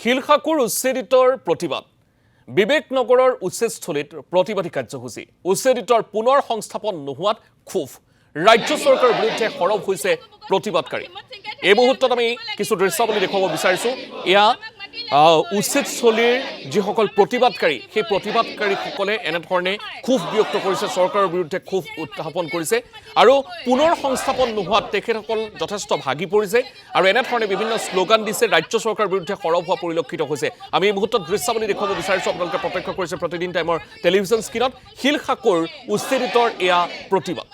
শিলখাকুৰ উচ্ছেদিতৰ প্ৰতিবাদ বিবেকনগৰৰ উচ্ছেদস্থলীত প্ৰতিবাদী কাৰ্যসূচী উচ্ছেদিতৰ পুনৰ সংস্থাপন নোহোৱাত ক্ষোভ ৰাজ্য চৰকাৰৰ বিৰুদ্ধে সৰব হৈছে প্ৰতিবাদকাৰী এই মুহূৰ্তত আমি কিছু দৃশ্যাৱলী দেখুৱাব বিচাৰিছো এয়া উচ্ছেদস্থলীৰ যিসকল প্ৰতিবাদকাৰী সেই প্ৰতিবাদকাৰীসকলে এনেধৰণে ক্ষোভ ব্যক্ত কৰিছে চৰকাৰৰ বিৰুদ্ধে ক্ষোভ উত্থাপন কৰিছে আৰু পুনৰ সংস্থাপন নোহোৱাত তেখেতসকল যথেষ্ট ভাগি পৰিছে আৰু এনেধৰণে বিভিন্ন শ্লোগান দিছে ৰাজ্য চৰকাৰৰ বিৰুদ্ধে সৰব হোৱা পৰিলক্ষিত হৈছে আমি এই মুহূৰ্তত দৃশ্যাৱলী দেখুৱাব বিচাৰিছো আপোনালোকে প্ৰত্যক্ষ কৰিছে প্ৰতিদিন টাইমৰ টেলিভিছন স্ক্ৰীনত শিলখাকুৰ উচ্ছেদিতৰ এয়া প্ৰতিবাদ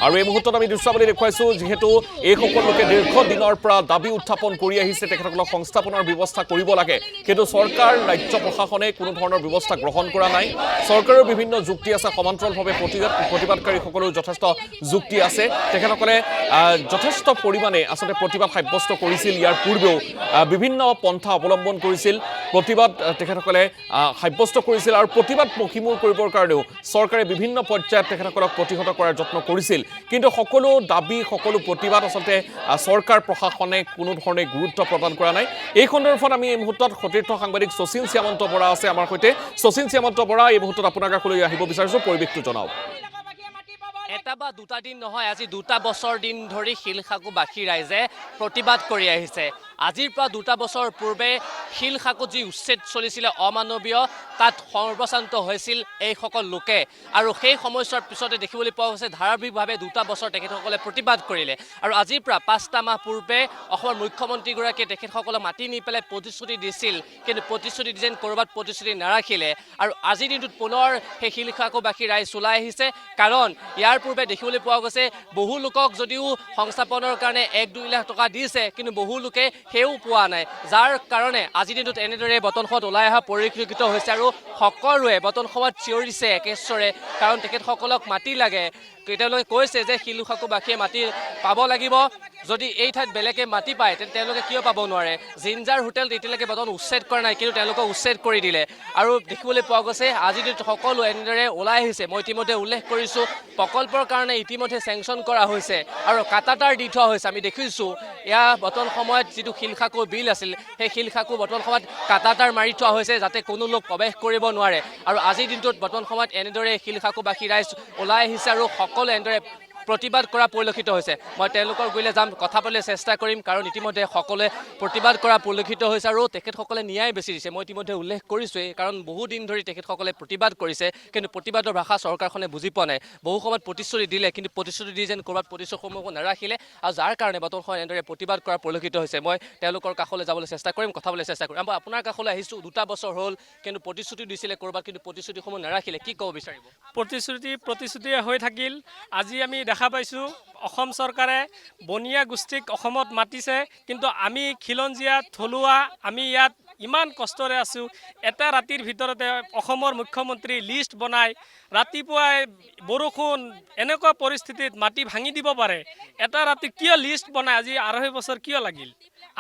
আৰু এই মুহূৰ্তত আমি দৃশ্যাৱলী দেখুৱাইছো যিহেতু এই সকল লোকে দীৰ্ঘ দিনৰ পৰা দাবী উত্থাপন কৰি আহিছে তেখেতসকলক সংস্থাপনৰ ব্যৱস্থা কৰিব লাগে কিন্তু চৰকাৰ ৰাজ্য প্ৰশাসনে কোনো ধৰণৰ ব্যৱস্থা গ্ৰহণ কৰা নাই চৰকাৰৰ বিভিন্ন যুক্তি আছে সমান্তৰালভাৱে প্ৰতিবাদকাৰীসকলেও যথেষ্ট যুক্তি আছে তেখেতসকলে যথেষ্ট পৰিমাণে আচলতে প্ৰতিবাদ সাব্যস্ত কৰিছিল ইয়াৰ পূৰ্বেও বিভিন্ন পন্থা অৱলম্বন কৰিছিল প্ৰতিবাদ তেখেতসকলে সাব্যস্ত কৰিছিল আৰু প্ৰতিবাদ মষিমূৰ কৰিবৰ কাৰণেও চৰকাৰে বিভিন্ন পৰ্যায়ত তেখেতসকলক প্ৰতিহত কৰাৰ যত্ন কৰিছিল কিন্তু সকলো দাবী সকলো প্ৰতিবাদ আচলতে চৰকাৰ প্ৰশাসনে কোনো ধৰণে গুৰুত্ব প্ৰদান কৰা নাই এই সন্দৰ্ভত আমি এই মুহূৰ্তত সতীৰ্থ সাংবাদিক শচীন শ্যামন্ত বৰা আছে আমাৰ সৈতে শচীন শ্যামন্ত বৰা এই মুহূৰ্তত আপোনাৰ কাষলৈ আহিব বিচাৰিছো পৰিৱেশটো জনাওক এটা বা দুটা দিন নহয় আজি দুটা বছৰ দিন ধৰি শিলখাকুবাসী ৰাইজে প্ৰতিবাদ কৰি আহিছে আজিৰ পৰা দুটা বছৰ পূৰ্বে শিলখাকুত যি উচ্ছেদ চলিছিলে অমানৱীয় তাত সৰ্বশান্ত হৈছিল এইসকল লোকে আৰু সেই সময়ছোৱাৰ পিছতে দেখিবলৈ পোৱা গৈছে ধাৰাবাহিকভাৱে দুটা বছৰ তেখেতসকলে প্ৰতিবাদ কৰিলে আৰু আজিৰ পৰা 5টা মাহ পূৰ্বে অসমৰ মুখ্যমন্ত্ৰীগৰাকীয়ে তেখেতসকলক মাতি নি পেলাই প্ৰতিশ্ৰুতি দিছিল কিন্তু প্ৰতিশ্ৰুতি যেন ক'ৰবাত প্ৰতিশ্ৰুতি নাৰাখিলে আৰু আজিৰ দিনটোত পুনৰ সেই শিলখাকুবাসী ৰাইজ ওলাই আহিছে কাৰণ ইয়াৰ পূৰ্বে দেখিবলৈ পোৱা গৈছে বহু লোকক যদিও সংস্থাপনৰ কাৰণে 1-2 লাখ টকা দিছে কিন্তু বহু লোকে সেও পোৱা নাই যাৰ কাৰণে আজিৰ দিনটোত এনেদৰে বতন সময়ত ওলাই অহা পৰিলক্ষিত হৈছে আৰু সকলোৱে বতন সময়ত চিঞৰিছে একেশ্বৰে কাৰণ তেখেতসকলক মাটি লাগে তেওঁলোকে কৈছে যে শিলখাকুবাসীয়ে মাটি পাব লাগিব যদি এই ঠাইত বেলেগে মাটি পায় তেন্তে তেওঁলোকে কিয় পাব নোৱাৰে জিঞ্জাৰ হোটেল এতিয়ালৈকে বৰ্তমান উচ্ছেদ কৰা নাই কিন্তু তেওঁলোকক উচ্ছেদ কৰি দিলে আৰু দেখিবলৈ পোৱা গৈছে আজিৰ দিনটোত সকলো এনেদৰে ওলাই আহিছে মই ইতিমধ্যে উল্লেখ কৰিছোঁ প্ৰকল্পৰ কাৰণে ইতিমধ্যে চেংচন কৰা হৈছে আৰু কাটাতাৰ দি থোৱা হৈছে আমি দেখিছোঁ এয়া বৰ্তমান সময়ত যিটো শিলখাকুৰ বিল আছিল সেই শিলখাকু বৰ্তমান সময়ত কাটাতাৰ মাৰি থোৱা হৈছে যাতে কোনো লোক প্ৰৱেশ কৰিব নোৱাৰে আৰু আজিৰ দিনটোত বৰ্তমান সময়ত এনেদৰে শিলখাকুবাসী ৰাইজ ওলাই আহিছে আৰু সকলো এনেদৰে প্ৰতিবাদ কৰা পৰিলক্ষিত হৈছে মই তেওঁলোকৰ গৈলে যাম কথা পাতিবলৈ চেষ্টা কৰিম কাৰণ ইতিমধ্যে সকলোৱে প্ৰতিবাদ কৰা পৰিলক্ষিত হৈছে আৰু তেখেতসকলে ন্যায় বেছি দিছে মই ইতিমধ্যে উল্লেখ কৰিছোঁৱেই কাৰণ বহুদিন ধৰি তেখেতসকলে প্ৰতিবাদ কৰিছে কিন্তু প্ৰতিবাদৰ ভাষা চৰকাৰখনে বুজি পোৱা নাই বহু সময়ত প্ৰতিশ্ৰুতি দিলে কিন্তু প্ৰতিশ্ৰুতি দি যেন ক'ৰবাত প্ৰতিশ্ৰুতিসমূহ নাৰাখিলে আৰু যাৰ কাৰণে বৰ্তমান সময়ত এনেদৰে প্ৰতিবাদ কৰা পৰিলক্ষিত হৈছে মই তেওঁলোকৰ কাষলৈ যাবলৈ চেষ্টা কৰিম কথা পাতিবলৈ চেষ্টা কৰিম আপোনাৰ কাষলৈ আহিছোঁ দুটা বছৰ হ'ল কিন্তু প্ৰতিশ্ৰুতি দিছিলে ক'ৰবাত কিন্তু প্ৰতিশ্ৰুতিসমূহ নাৰাখিলে কি ক'ব বিচাৰিব প্ৰতিশ্ৰুতি হৈ থাকিল আজি আমি দেখা পাইছোঁ অসম চৰকাৰে বনিয়া গোষ্ঠীক অসমত মাতিছে কিন্তু আমি খিলঞ্জীয়া থলুৱা আমি ইয়াত ইমান কষ্টৰে আছোঁ এটা ৰাতিৰ ভিতৰতে অসমৰ মুখ্যমন্ত্ৰী লিষ্ট বনাই ৰাতিপুৱাই বৰষুণ এনেকুৱা পৰিস্থিতিত মাটি ভাঙি দিব পাৰে এটা ৰাতি কিয় লিষ্ট বনাই আজি 2.5 বছৰ কিয় লাগিল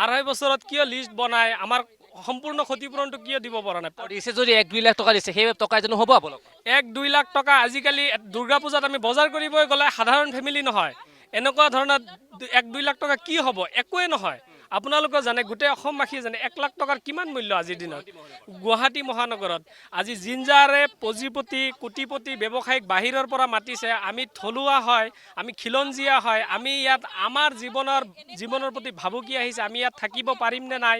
2.5 বছৰত কিয় লিষ্ট বনাই আমাৰ সম্পূৰ্ণ ক্ষতিপূৰণটো কিয় দিব পৰা নাই দিছে যদি 1-2 লাখ টকা দিছে সেই টকা জানো হ'ব আপোনালোক 1-2 লাখ টকা আজিকালি দুৰ্গা পূজাত আমি বজাৰ কৰিবলৈ গ'লে সাধাৰণ ফেমিলি নহয় এনেকুৱা ধৰণৰ 1-2 লাখ টকা কি হ'ব একোৱে নহয় আপোনালোকে জানে গোটেই অসমবাসীয়ে জানে 1 লাখ টকাৰ কিমান মূল্য আজিৰ দিনত গুৱাহাটী মহানগৰত আজি জিঞ্জাৰে পুঁজিপতি কোটিপতি ব্যৱসায়িক বাহিৰৰ পৰা মাতিছে আমি থলুৱা হয় আমি খিলঞ্জীয়া হয় আমি ইয়াত আমাৰ জীৱনৰ প্ৰতি ভাবুকি আহিছে আমি ইয়াত থাকিব পাৰিম নে নাই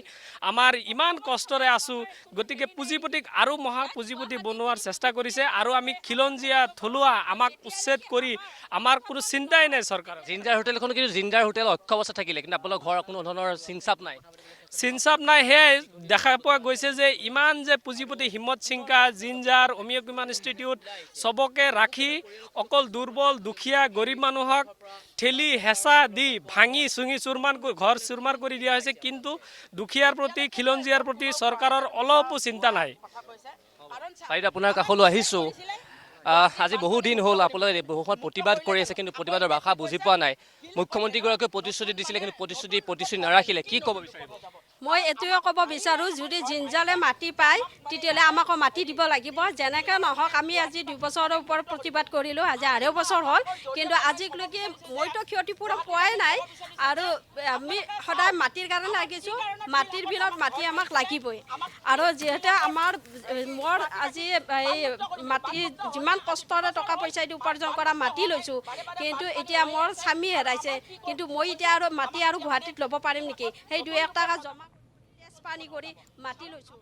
আমাৰ ইমান কষ্টৰে আছোঁ গতিকে পুঁজিপতিক আৰু মহা পুঁজিপতি বনোৱাৰ চেষ্টা কৰিছে আৰু আমি খিলঞ্জীয়া থলুৱা আমাক উচ্ছেদ কৰি আমাৰ কোনো চিন্তাই নাই চৰকাৰ জিঞ্জাৰ হোটেলখন কিন্তু জিঞ্জাৰ হোটেল অক্ষ অৱস্থা থাকিলে কিন্তু আপোনালোকৰ ঘৰৰ কোনো ধৰণৰ চিনচাপ নাই সেয়াই দেখা পোৱা গৈছে যে ইমান যে পুঁজিপতি হিম্মত চিংকা জিঞ্জাৰ অমিয়কুমান ইনষ্টিটিউট চবকে ৰাখি অকল দুৰ্বল দুখীয়া গৰীব মানুহক ঠেলি হেঁচা দি ভাঙি চুঙি ঘৰ চুৰমাৰ কৰি দিয়া হৈছে কিন্তু দুখীয়াৰ প্ৰতি খিলঞ্জীয়াৰ প্ৰতি চৰকাৰৰ অলপো চিন্তা নাই আপোনাৰ কাষলৈ আহিছোঁ আজি বহু দিন হ'ল আপোনালোকে বহু সময় প্ৰতিবাদ কৰি আছে কিন্তু প্ৰতিবাদৰ ভাষা বুজি পোৱা নাই মুখ্যমন্ত্ৰীগৰাকীয়ে প্ৰতিশ্ৰুতি দিছিলে কিন্তু প্ৰতিশ্ৰুতি নাৰাখিলে কি ক'ব বিচাৰিব মই এইটোৱে ক'ব বিচাৰোঁ যদি জিঞ্জালে মাটি পায় তেতিয়াহ'লে আমাকো মাটি দিব লাগিব যেনেকৈ নহওক আমি আজি 2 বছৰৰ ওপৰত প্ৰতিবাদ কৰিলোঁ আজি 2.5 বছৰ হ'ল কিন্তু আজিলৈকে মইতো ক্ষতিপূৰণ পোৱাই নাই আৰু আমি সদায় মাটিৰ কাৰণে লাগিছোঁ মাটিৰ বিলত মাটি আমাক লাগিবই আৰু যিহেতু মোৰ আজি এই মাটি যিমান কষ্টৰে টকা পইচা দি উপাৰ্জন কৰা মাটি লৈছোঁ কিন্তু এতিয়া মোৰ স্বামী হেৰাইছে কিন্তু মই এতিয়া আৰু মাটি আৰু গুৱাহাটীত ল'ব পাৰিম নেকি সেই 2-1 টকা জমা পানী কৰি মাটি লৈছোঁ